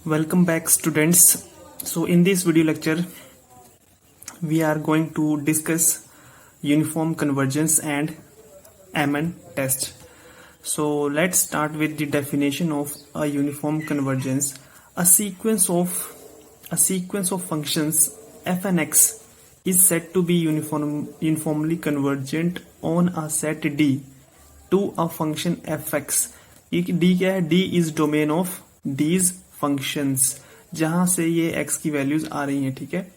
Welcome back, students. So in this video lecture we are going to discuss uniform convergence and MN test. So let's start with the definition of a uniform convergence. A sequence of functions f and x is said to be uniformly convergent on a set D to a function fx. D क्या है? D is domain of these functions, जहां से ये x की values आ रही हैं. ठीक है.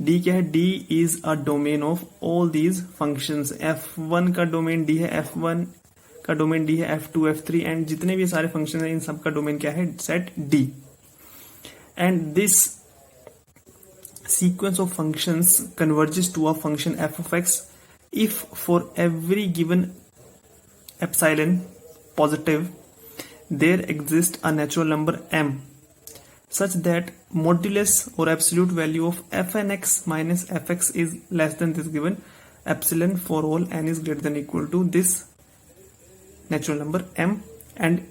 D क्या है? D is a domain of all these functions. f1 का डोमेन D है, f1 का डोमेन D है, f2 f3 एंड जितने भी सारे फंक्शन हैं इन सब का डोमेन क्या है? Set D. And this sequence of functions converges to a function f of x if for every given epsilon positive there exists a natural number m such that modulus or absolute value of fn x minus fx is less than this given epsilon for all n is greater than or equal to this natural number m, and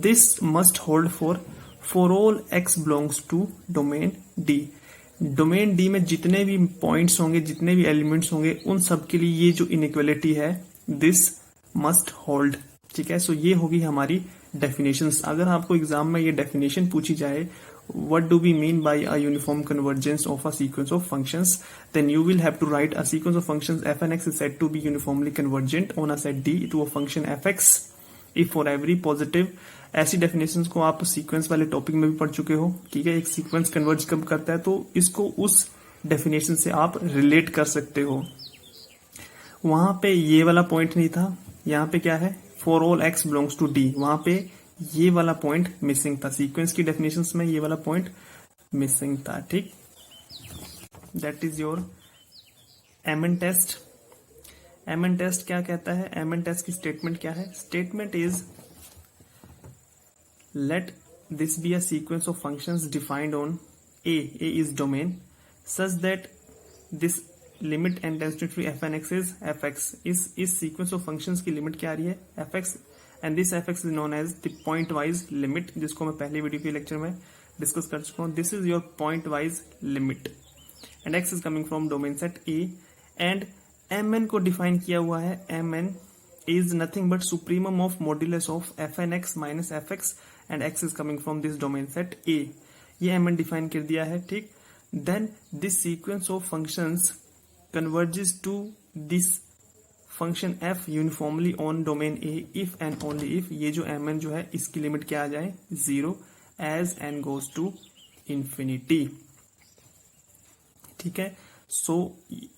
this must hold for all x belongs to domain D. Domain D में जितने भी points होंगे, जितने भी elements होंगे, उन सब के लिए ये जो इनइक्वालिटी है दिस मस्ट होल्ड. ठीक है. सो ये होगी हमारी डेफिनेशंस. अगर आपको एग्जाम में ये डेफिनेशन पूछी जाए what do we mean by a uniform convergence of a sequence of functions, then you will have to write a sequence of functions f and x is said to be uniformly convergent on a set D to a function f x if for every positive. ऐसी definitions को आप sequence वाले topic में भी पढ़ चुके हो. ठीक है. एक सीक्वेंस कन्वर्ज कब करता है, तो इसको उस डेफिनेशन से आप रिलेट कर सकते हो. वहां पे ये वाला पॉइंट नहीं था. यहाँ पे क्या है? For all x belongs to D. वहां पे ये वाला पॉइंट मिसिंग था. सीक्वेंस की डेफिनेशंस में ये वाला पॉइंट मिसिंग था. ठीक. That is your Mn test. Mn test क्या कहता है? एमएन टेस्ट की स्टेटमेंट क्या है? Statement is let this be a sequence of functions defined on A is domain, such that this limit n tends to f and x is fx. इस sequence of functions की limit क्या आ रही है? fx, and this fx is known as the point wise limit, जिसको मैं पहले video के lecture में डिस्कस कर चुका हूँ. This is your point wise limit and x is coming from domain set A, and mn को डिफाइन किया हुआ है. mn is nothing but supremum of modulus of fn x minus fx and x is coming from this domain set A. ये mn define कर दिया है. ठीक. Then this sequence of functions converges to this function f uniformly on domain A if and only if ये जो mn जो है इसकी लिमिट क्या आ जाए? 0 as n goes to infinity. ठीक है. सो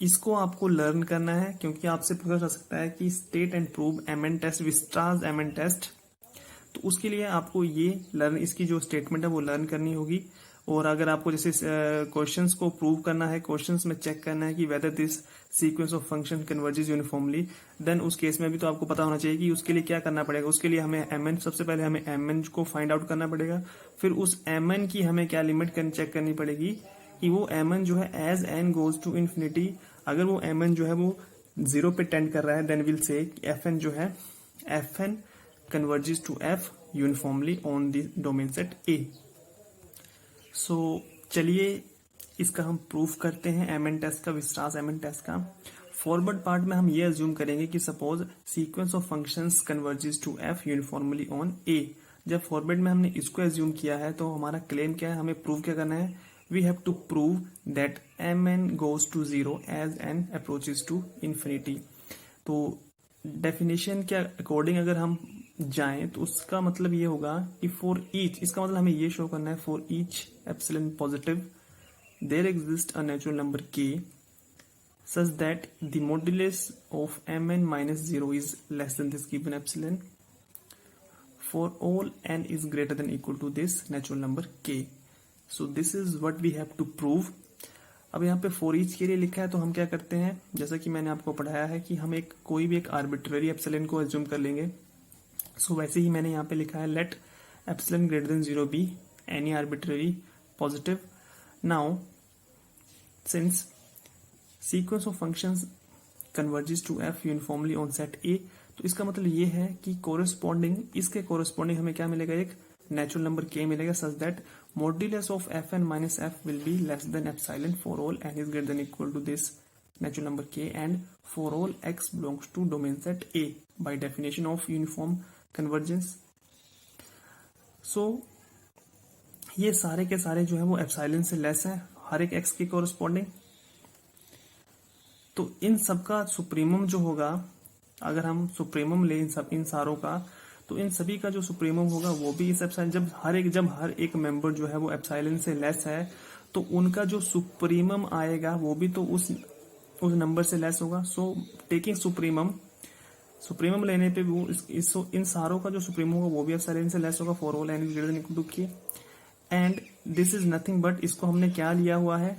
इसको आपको लर्न करना है, क्योंकि आपसे पूछा जा सकता है कि state and prove Mn test, Weierstrass Mn test. तो उसके लिए आपको ये लर्न, इसकी जो स्टेटमेंट है वो लर्न करनी होगी. और अगर आपको जैसे क्वेश्चंस को प्रूव करना है, क्वेश्चंस में चेक करना है कि whether this sequence of function converges uniformly, then उस केस में भी तो आपको पता होना चाहिए कि उसके लिए क्या करना पड़ेगा. उसके लिए हमें एमएन, सबसे पहले हमें एमएन को फाइंड आउट करना पड़ेगा. फिर उस एमएन की हमें क्या लिमिट चेक करनी पड़ेगी कि वो mn जो है as n goes to infinity, अगर वो mn जो है वो 0 पे टेंड कर रहा है, देन विल से fn जो है fn converges to f uniformly on the domain set A. So चलिए इसका हम प्रूफ करते हैं mn टेस्ट का, विस्टार्स mn टेस्ट का. फॉरवर्ड पार्ट में हम ये अज्यूम करेंगे कि suppose sequence of functions converges to f uniformly on A. जब फॉरवर्ड में हमने इसको अज्यूम किया है तो हमारा क्लेम क्या है? हमें प्रूव क्या करना है? We have to prove that mn goes to 0 as n approaches to infinity. तो डेफिनेशन के अकॉर्डिंग अगर हम जाएं तो उसका मतलब ये होगा कि फॉर ईच, इसका मतलब हमें ये शो करना है for each epsilon positive there exist a natural number k such that the modulus of mn minus 0 is less than this given epsilon for all n is greater than or equal to this natural number k. So this is what we have to prove. अब यहाँ पे for each के लिए लिखा है तो हम क्या करते हैं, जैसा कि मैंने आपको पढ़ाया है कि हम कोई भी एक आर्बिट्ररी एप्सिलॉन को अज्यूम कर लेंगे. सो वैसे ही मैंने यहाँ पे लिखा है let epsilon greater than 0 be any arbitrary positive. Now since sequence of functions converges to f uniformly on set A, तो इसका मतलब ये है कि कोरेस्पॉन्डिंग, इसके कोरेस्पॉन्डिंग हमें क्या मिलेगा? एक नेचुरल नंबर k मिलेगा such that modulus of f n minus f will be less than epsilon for all n is greater than equal to this natural number k and for all x belongs to domain set A by definition of uniform convergence. So ये सारे के सारे जो है वो epsilon से less है हर एक x के कोरस्पॉन्डिंग। तो इन सब का सुप्रीमम जो होगा, अगर हम सुप्रीमम ले इन सारों का, तो इन सभी का जो सुप्रीमम होगा वो भी इस एप्सिलॉन, जब हर एक मेंबर जो है वो एप्सिलॉन से लेस है तो उनका जो सुप्रीमम आएगा वो भी तो उस नंबर से लेस होगा। सो टेकिंग सुप्रीमम लेने पे वो इन सारों का जो सुप्रीमम होगा वो भी एप्सिलॉन से लेस होगा for all n is greater than equal to k and this is nothing but, इसको हमने क्या लिया हुआ है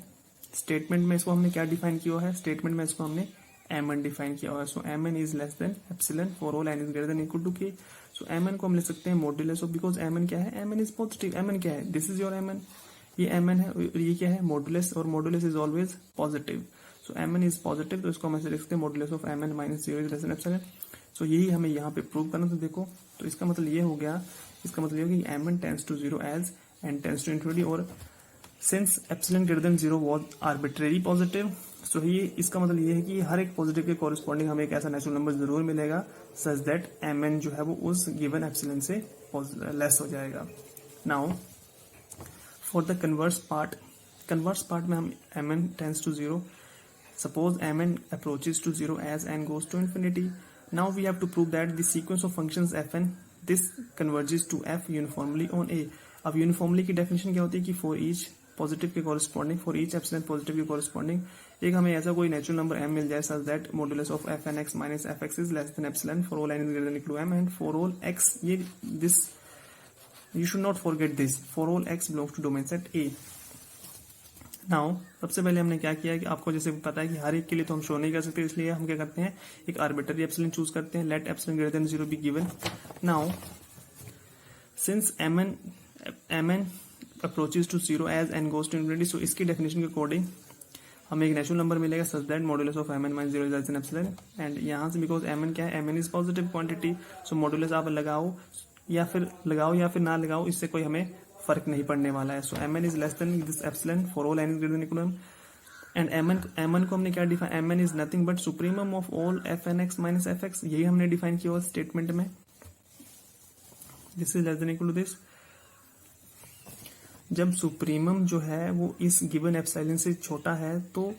स्टेटमेंट में, इसको हमने क्या डिफाइन किया हुआ है स्टेटमेंट में, इसको हमने mn डिफाइन किया हुआ है। So mn is less than epsilon for all n is greater than equal to k। So mn को हम लिख सकते हैं मॉड्यूलस ऑफ, बिकॉज mn क्या है, mn इज पॉजिटिव। mn क्या है, दिस इज योर mn, ये mn है और ये क्या है मॉड्यूलस, और modulus is always positive. So mn is positive, तो इसको हम ऐसे लिख सकते हैं modulus of mn minus 0 is less than epsilon. So यही हमें यहाँ पे प्रूव करना। तो देखो, तो इसका मतलब ये हो गया, इसका मतलब ये हो गया mn tends to 0 as n tends to infinity, और since epsilon greater than 0 was arbitrary positive, so ये इसका मतलब ये है कि हर एक पॉजिटिव के कॉरेस्पॉन्डिंग हमें एक ऐसा नेचुरल नंबर जरूर मिलेगा सच दैट mn जो है वो उस गिवन एप्सिलॉन से लेस हो जाएगा। Now for the converse part में हम mn tends to 0, suppose mn approaches to 0 as n goes to infinity. Now we have to prove that the sequence of functions fn this converges to f uniformly on a. अब uniformly की definition क्या होती है कि for each positive के corresponding, for each epsilon positive के corresponding एक हमें ऐसा कोई नेचुरल नंबर m मिल जाए such that modulus of f n x minus f x is less than epsilon for all n is greater than equal to m, and for all x, ये this you should not forget this, for all x belongs to domain set A। Now सबसे पहले हमने क्या किया कि आपको जैसे पता है कि हर एक के लिए तो हम शो नहीं कर सकते, इसलिए हम क्या करते हैं एक आर्बिट्ररी एप्सिलॉन चूज करते हैं, let epsilon greater than 0 be given. Now since mn approaches to 0 as n goes to infinity, so इसकी डेफिनेशन के अकॉर्डिंग हमें एक नेचुरल नंबर मिलेगा such that modulus of mn minus 0 is less than epsilon, and यहाँ से because mn क्या है, mn is positive quantity, so modulus आप लगाओ या फिर ना लगाओ, इससे कोई हमें फर्क नहीं पड़ने वाला है। So mn is less than this epsilon for all n is greater than equal to m, and mn को हमने क्या define, mn is nothing but supremum of all fnx minus fx, यही हमने डिफाइन किया हुआ स्टेटमेंट में, this is less than equal to this. जब supremum जो है वो इस गिवन एप्सिलॉन से छोटा है तो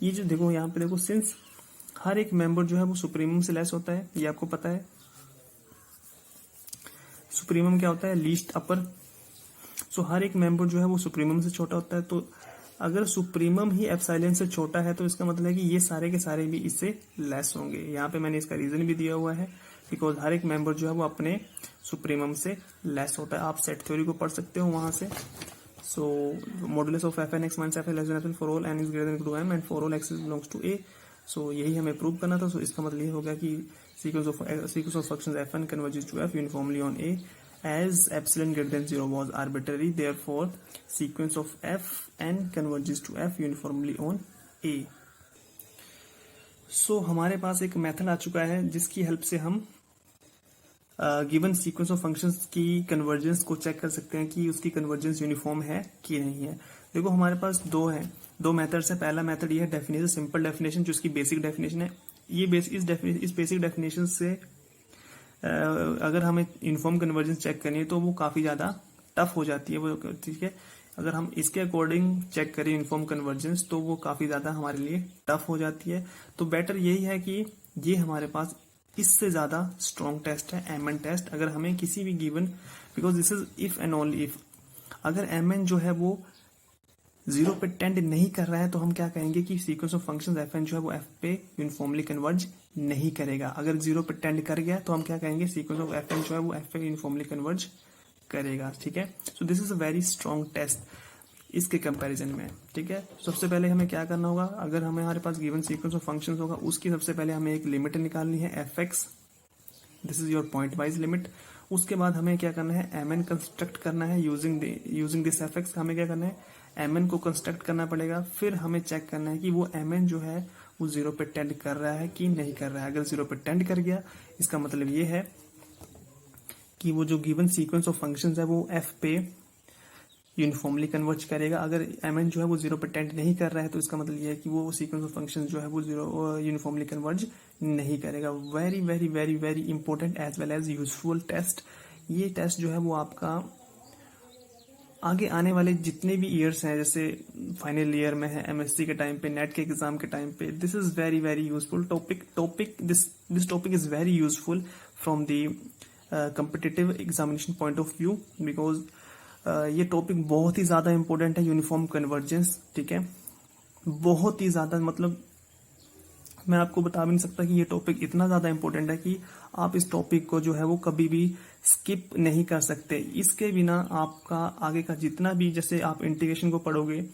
ये जो देखो यहाँ पे देखो, सिंस हर एक मेंबर जो है वो सुप्रीमम से लेस होता है, ये आपको पता है। सुप्रीमम क्या होता है, लीस्ट अपर, सो हर एक मेंबर जो है वो सुप्रीमम से छोटा होता है। तो अगर सुप्रीमम ही एप्सिलॉन से छोटा है तो इसका मतलब है कि ये सारे के सारे भी इससे लेस होंगे। यहाँ पे मैंने इसका रीजन भी दिया हुआ है, बिकॉज हर एक मेंबर जो है वो अपने सुप्रीमम से लेस होता है। आप सेट थ्योरी को पढ़ सकते हो वहां से। So modulus of f n x minus f n less than for all n is greater than equal to m and for all x belongs to a। So यही हमें प्रूव करना था। सो इसका मतलब ये होगा कि sequence of functions f1 converges to f uniformly on a as epsilon greater than 0 was arbitrary, therefore sequence of fn converges to f uniformly on a। सो हमारे पास एक मेथड आ चुका है जिसकी हेल्प से हम गिवन सीक्वेंस ऑफ फंक्शंस की convergence को check कर सकते हैं कि उसकी कन्वर्जेंस यूनिफॉर्म है कि नहीं है। देखो हमारे पास दो मेथड्स है। पहला मेथड ये है डेफिनेशन, सिंपल डेफिनेशन जो इसकी बेसिक डेफिनेशन है। ये इस बेसिक डेफिनेशन से अगर हमें यूनिफॉर्म कन्वर्जेंस चेक करनी है तो वो काफी ज्यादा टफ हो जाती है वो, ठीक है। अगर हम इसके अकॉर्डिंग चेक करें यूनिफॉर्म कन्वर्जेंस तो वो काफी ज्यादा हमारे लिए टफ हो जाती है। तो बेटर यही है कि ये हमारे पास इससे ज्यादा स्ट्रॉन्ग टेस्ट है mn टेस्ट। अगर हमें किसी भी given, because this is if and only if, अगर mn जो है वो 0 पे टेंड नहीं कर रहा है तो हम क्या कहेंगे कि सीक्वेंस ऑफ फंक्शंस fn जो है वो f पे यूनिफॉर्मली कन्वर्ज नहीं करेगा। अगर 0 पे टेंड कर गया तो हम क्या कहेंगे सीक्वेंस ऑफ fn जो है वो f पे यूनिफॉर्मली कन्वर्ज करेगा, ठीक है। So this is a very strong test इसके कंपैरिजन में, ठीक है। सबसे पहले हमें क्या करना होगा, अगर हमारे पास गिवन सीक्वेंस ऑफ फंक्शंस होगा उसकी सबसे पहले हमें एक लिमिट निकालनी है fx, this is your point wise limit. उसके बाद हमें क्या करना है mn कंस्ट्रक्ट करना है यूजिंग दिस fx। हमें क्या करना है mn को कंस्ट्रक्ट करना पड़ेगा। फिर हमें चेक करना है कि वो mn जो है वो 0 पे टेंड कर रहा है कि नहीं कर रहा है। अगर 0 पे टेंड कर गया इसका मतलब ये है कि वो जो गिवन सीक्वेंस ऑफ फंक्शंस है वो f पे यूनिफॉर्मली कन्वर्ज करेगा। अगर mn जो है वो 0 पे टेंड नहीं कर रहा है तो इसका मतलब ये है कि वो सीक्वेंस ऑफ फंक्शन जो है वो 0 यूनिफॉर्मली कन्वर्ज नहीं करेगा। Very very very very important as well as useful test. ये टेस्ट जो है वो आपका आगे आने वाले जितने भी ईयर्स हैं, जैसे फाइनल ईयर में है, एमएससी के टाइम पे, नेट के एग्जाम के टाइम पे, this is very very useful topic this topic is very useful from the competitive examination point of view, because ये टॉपिक बहुत ही ज्यादा इंपॉर्टेंट है, यूनिफॉर्म कन्वर्जेंस। ठीक है, बहुत ही ज्यादा, मतलब मैं आपको बता भी नहीं सकता कि ये टॉपिक इतना ज्यादा इंपॉर्टेंट है कि आप इस टॉपिक को जो है वो कभी भी स्किप नहीं कर सकते। इसके बिना आपका आगे का जितना भी, जैसे आप इंटीग्रेशन को पढ़ोगे,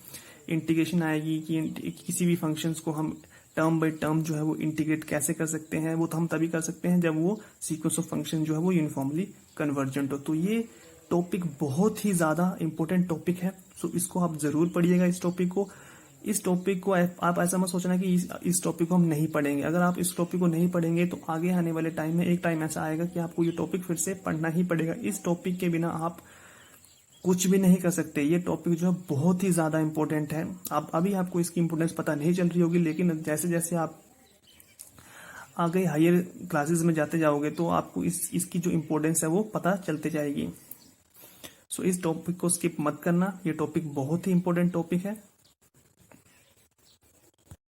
इंटीग्रेशन आएगी कि किसी भी फंक्शंस को हम टर्म बाय टर्म जो है वो इंटीग्रेट कैसे कर सकते हैं, वो तो हम तभी कर सकते हैं जब वो सीक्वेंस ऑफ फंक्शन जो है वो यूनिफॉर्मली कन्वर्जेंट हो। तो ये टॉपिक बहुत ही ज्यादा इंपॉर्टेंट टॉपिक है, सो इसको आप जरूर पढ़िएगा। इस टॉपिक को आप ऐसा मत सोचना कि इस टॉपिक को हम नहीं पढ़ेंगे। अगर आप इस टॉपिक को नहीं पढ़ेंगे तो आगे आने वाले टाइम में एक टाइम ऐसा आएगा कि आपको ये टॉपिक फिर से पढ़ना ही पड़ेगा। इस टॉपिक के बिना आप कुछ भी नहीं कर सकते। ये टॉपिक जो है बहुत ही ज्यादा इंपॉर्टेंट है। आप अभी आपको इसकी इंपॉर्टेंस पता नहीं चल रही होगी, लेकिन जैसे जैसे आप आगे हायर क्लासेस में जाते जाओगे तो आपको इसकी जो इंपॉर्टेंस है वो पता चलते जाएगी। सो इस टॉपिक को स्किप मत करना, ये टॉपिक बहुत ही इंपॉर्टेंट टॉपिक है।